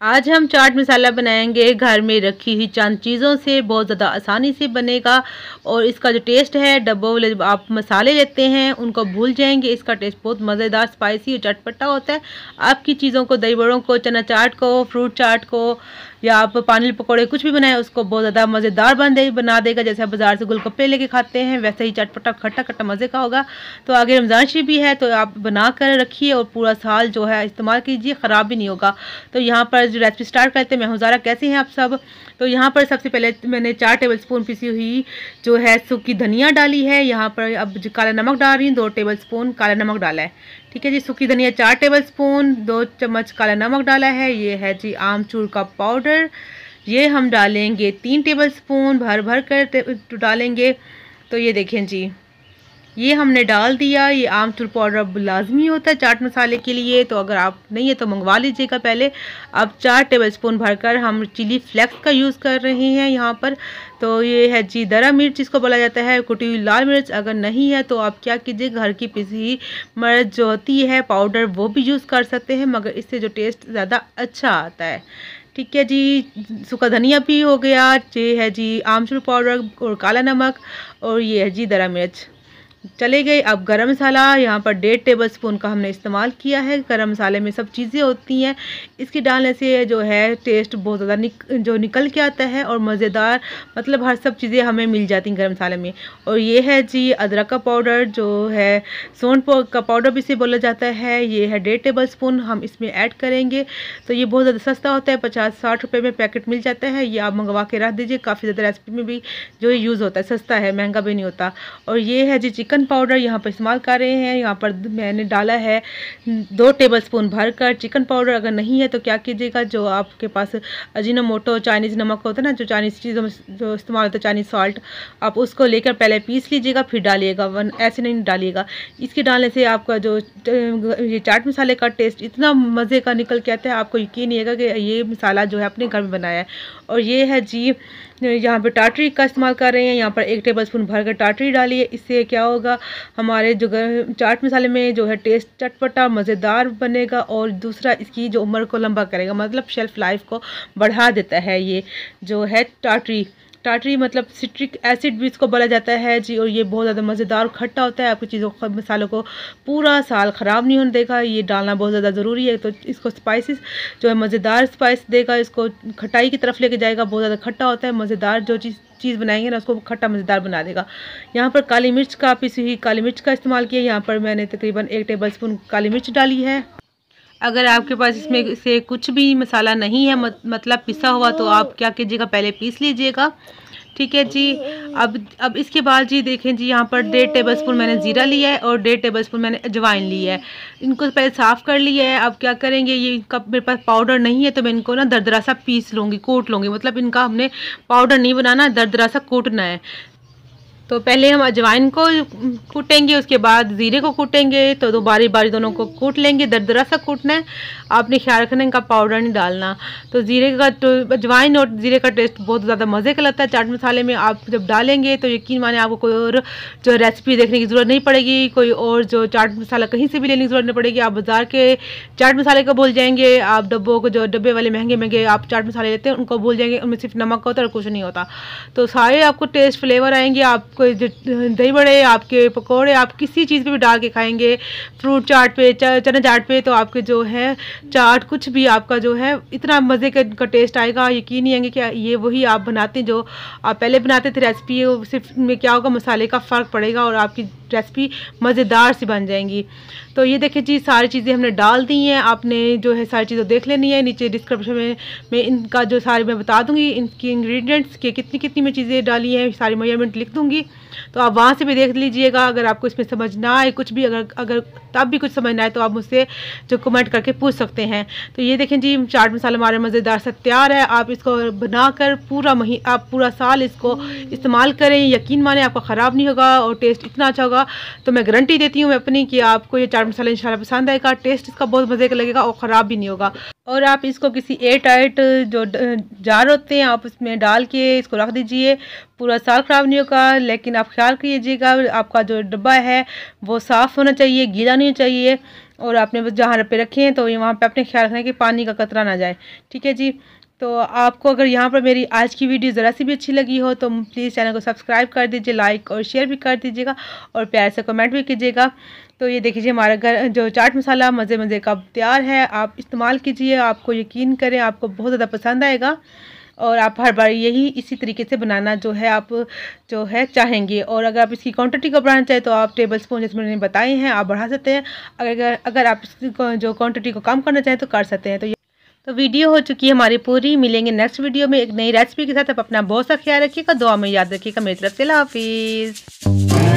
आज हम चाट मसाला बनाएंगे घर में रखी हुई चंद चीज़ों से, बहुत ज़्यादा आसानी से बनेगा। और इसका जो टेस्ट है, डब्बों वाले जब आप मसाले लेते हैं उनको भूल जाएंगे। इसका टेस्ट बहुत मज़ेदार, स्पाइसी और चटपटा होता है। आपकी चीज़ों को, दही बड़ों को, चना चाट को, फ्रूट चाट को, या आप पानी पकौड़े कुछ भी बनाएं, उसको बहुत ज़्यादा मज़ेदार बना देगा। जैसे आप बाज़ार से गोलगप्पे लेके खाते हैं वैसे ही चटपटा खट्टा खट्टा मज़े का होगा। तो आगे रमज़ान शरीफ भी है, तो आप बना कर रखिए और पूरा साल जो है इस्तेमाल कीजिए, ख़राब भी नहीं होगा। तो यहाँ पर जो रेसिपी स्टार्ट करते हैं। मैं हूँ ज़ारा, कैसे हैं आप सब। तो यहाँ पर सबसे पहले मैंने 4 टेबलस्पून पिसी हुई जो है सूखी धनिया डाली है। यहाँ पर अब जो काला नमक डाल रही हूँ, 2 टेबलस्पून काला नमक डाला है। ठीक है जी, सूखी धनिया 4 टेबलस्पून, 2 चम्मच काला नमक डाला है। ये है जी आमचूर का पाउडर, ये हम डालेंगे 3 टेबलस्पून भर भर कर डालेंगे। तो ये देखें जी, ये हमने डाल दिया। ये आमचूर पाउडर अब लाजमी होता है चाट मसाले के लिए, तो अगर आप नहीं है तो मंगवा लीजिएगा पहले। अब 4 टेबलस्पून भरकर हम चिली फ्लेक्स का यूज़ कर रहे हैं यहाँ पर। तो ये है जी दरा मिर्च, जिसको बोला जाता है कुटी हुई लाल मिर्च। अगर नहीं है तो आप क्या कीजिए, घर की पिसी मिर्च जो होती है पाउडर, वो भी यूज़ कर सकते हैं, मगर इससे जो टेस्ट ज़्यादा अच्छा आता है। ठीक है जी, सूखा धनिया भी हो गया। ये है जी आमचूर पाउडर और काला नमक, और ये है जी दरा मिर्च चले गए। अब गरम मसाला यहाँ पर 1.5 टेबलस्पून का हमने इस्तेमाल किया है। गरम मसाले में सब चीज़ें होती हैं, इसके डालने से जो है टेस्ट बहुत ज़्यादा निकल के आता है और मज़ेदार, मतलब हर सब चीज़ें हमें मिल जाती हैं गरम मसाले में। और ये है जी अदरक का पाउडर, जो है सौंठ का पाउडर भी इसे बोला जाता है। ये है 1.5 टेबलस्पून हम इसमें ऐड करेंगे। तो ये बहुत ज़्यादा सस्ता होता है, 50-60 रुपये में पैकेट मिल जाता है। ये आप मंगवा के रख दीजिए, काफ़ी ज़्यादा रेसिपी में भी जो यूज़ होता है, सस्ता है, महंगा भी नहीं होता। और ये है जी चिकन पाउडर यहाँ पर इस्तेमाल कर रहे हैं। यहाँ पर मैंने डाला है 2 टेबलस्पून भरकर चिकन पाउडर। अगर नहीं है तो क्या कीजिएगा, जो आपके पास अजीनोमोटो चाइनीज़ नमक होता है ना, जो चाइनीज़ चीज़ों में जो इस्तेमाल होता है, चाइनीज़ सॉल्ट, आप उसको लेकर पहले पीस लीजिएगा, फिर डालिएगा। ऐसे नहीं डालिएगा। इसके डालने से आपका जो ये चाट मसाले का टेस्ट इतना मज़े का निकल के आता है, आपको यकीन नहीं आएगा कि ये मसाला जो है अपने घर में बनाया है। और ये है जी यहाँ पर टाटरी का इस्तेमाल कर रहे हैं। यहाँ पर 1 टेबलस्पून भरकर टाटरी डालिए। इससे क्या होगा, हमारे जो चाट मसाले में जो है टेस्ट चटपटा मज़ेदार बनेगा। और दूसरा, इसकी जो उम्र को लंबा करेगा, मतलब शेल्फ़ लाइफ को बढ़ा देता है ये जो है टाटरी। टाटरी मतलब सिट्रिक एसिड भी इसको बोला जाता है जी। और ये बहुत ज़्यादा मज़ेदार और खट्टा होता है, आपकी चीज़ों को, मसालों को पूरा साल ख़राब नहीं होने देगा। ये डालना बहुत ज़्यादा ज़रूरी है। तो इसको स्पाइसेस जो है मज़ेदार स्पाइस देगा, इसको खटाई की तरफ लेके जाएगा। बहुत ज़्यादा खट्टा होता है, मज़ेदार जो चीज़ बनाएंगे ना, उसको खट्टा मज़ेदार बना देगा। यहाँ पर काली मिर्च का, पिसी हुई काली मिर्च का इस्तेमाल किया। यहाँ पर मैंने तकरीबन 1 टेबलस्पून काली मिर्च डाली है। अगर आपके पास इसमें से कुछ भी मसाला नहीं है, मतलब पिसा हुआ, तो आप क्या कीजिएगा, पहले पीस लीजिएगा। ठीक है जी। अब इसके बाद जी देखें जी, यहाँ पर 1.5 टेबलस्पून मैंने ज़ीरा लिया है और 1.5 टेबलस्पून मैंने अजवाइन लिया है। इनको पहले साफ़ कर लिया है। अब क्या करेंगे, ये इनका मेरे पास पाउडर नहीं है, तो मैं इनको ना दरदरा सा पीस लूँगी, कूट लूँगी। मतलब इनका हमने पाउडर नहीं बनाना, दरदरा सा कूटना है। तो पहले हम अजवाइन को कूटेंगे, उसके बाद ज़ीरे को कूटेंगे। तो दो बारी बारी दोनों को कूट लेंगे, दरदरा सा कूटना है। आपने ख्याल रखना इनका पाउडर नहीं डालना। तो ज़ीरे का, तो अजवाइन और ज़ीरे का टेस्ट बहुत ज़्यादा मज़े का लगता है चाट मसाले में। आप जब डालेंगे तो यकीन माने आपको कोई और जो रेसिपी देखने की ज़रूरत नहीं पड़ेगी, कोई और जो चाट मसाला कहीं से भी लेने की ज़रूरत नहीं पड़ेगी। आप बाज़ार के चाट मसाले को भूल जाएंगे, आप डब्बों को, जो डब्बे वाले महंगे महंगे आप चाट मसाले लेते हैं, उनको भूल जाएंगे। उनमें सिर्फ नमक होता है और कुछ नहीं होता। तो सारे आपको टेस्ट फ्लेवर आएंगे। आप कोई दही बड़े, आपके पकोड़े, आप किसी चीज़ पे भी डाल के खाएंगे, फ्रूट चाट पे, चना चाट पे, तो आपके जो है चाट कुछ भी आपका जो है इतना मज़े का टेस्ट आएगा, यकीन नहीं आएंगे कि ये वही आप बनाते हैं जो आप पहले बनाते थे रेसिपी। सिर्फ में क्या होगा, मसाले का फ़र्क पड़ेगा और आपकी रेसिपी मज़ेदार सी बन जाएंगी। तो ये देखिए जी, सारी चीज़ें हमने डाल दी हैं। आपने जो है सारी चीज़ें देख लेनी है। नीचे डिस्क्रिप्शन में इनका जो सारे मैं बता दूंगी, इनकी इंग्रेडिएंट्स के कितनी कितनी मैं चीज़ें डाली हैं, सारी मेजरमेंट लिख दूंगी। तो आप वहाँ से भी देख लीजिएगा। अगर आपको इसमें समझ ना आए कुछ भी, अगर तब भी कुछ समझ ना आए, तो आप मुझसे जो कमेंट करके पूछ सकते हैं। तो ये देखें जी, चाट मसाला हमारे मज़ेदार से तैयार है। आप इसको बनाकर आप पूरा साल इसको इस्तेमाल करें, यकीन माने आपका ख़राब नहीं होगा और टेस्ट इतना अच्छा होगा। तो मैं गारंटी देती हूँ मैं अपनी कि आपको ये चाट मसाला इंशाल्लाह पसंद आएगा। टेस्ट इसका बहुत मज़े का लगेगा और ख़राब भी नहीं होगा। और आप इसको किसी एयर टाइट जो जार होते हैं, आप उसमें डाल के इसको रख दीजिए, पूरा साल ख़राब नहीं होगा। लेकिन आप ख्याल कीजिएगा, आपका जो डब्बा है वो साफ़ होना चाहिए, गीला नहीं चाहिए। और आपने बस जहाँ पे रखे हैं तो ये वहाँ पे अपने ख्याल रखना है कि पानी का कतरा ना जाए। ठीक है जी। तो आपको अगर यहाँ पर मेरी आज की वीडियो ज़रा सी भी अच्छी लगी हो तो प्लीज़ चैनल को सब्सक्राइब कर दीजिए, लाइक और शेयर भी कर दीजिएगा और प्यार से कमेंट भी कीजिएगा। तो ये देखिए हमारा घर जो चाट मसाला मज़े मज़े का तैयार है, आप इस्तेमाल कीजिए, आपको यकीन करें आपको बहुत ज़्यादा पसंद आएगा और आप हर बार यही इसी तरीके से बनाना जो है आप जो है चाहेंगे। और अगर आप इसकी क्वांटिटी को बढ़ाना चाहें तो आप टेबल स्पून जैसे मैंने बताए हैं आप बढ़ा सकते हैं। अगर आप इसकी जो क्वांटिटी को कम करना चाहें तो कर सकते हैं। तो वीडियो हो चुकी है हमारी पूरी। मिलेंगे नेक्स्ट वीडियो में एक नई रेसिपी के साथ। आप अपना बहुत सा ख्याल रखिएगा, दुआ में याद रखिएगा। मेरी तरफ से अल्लाह हाफिज़।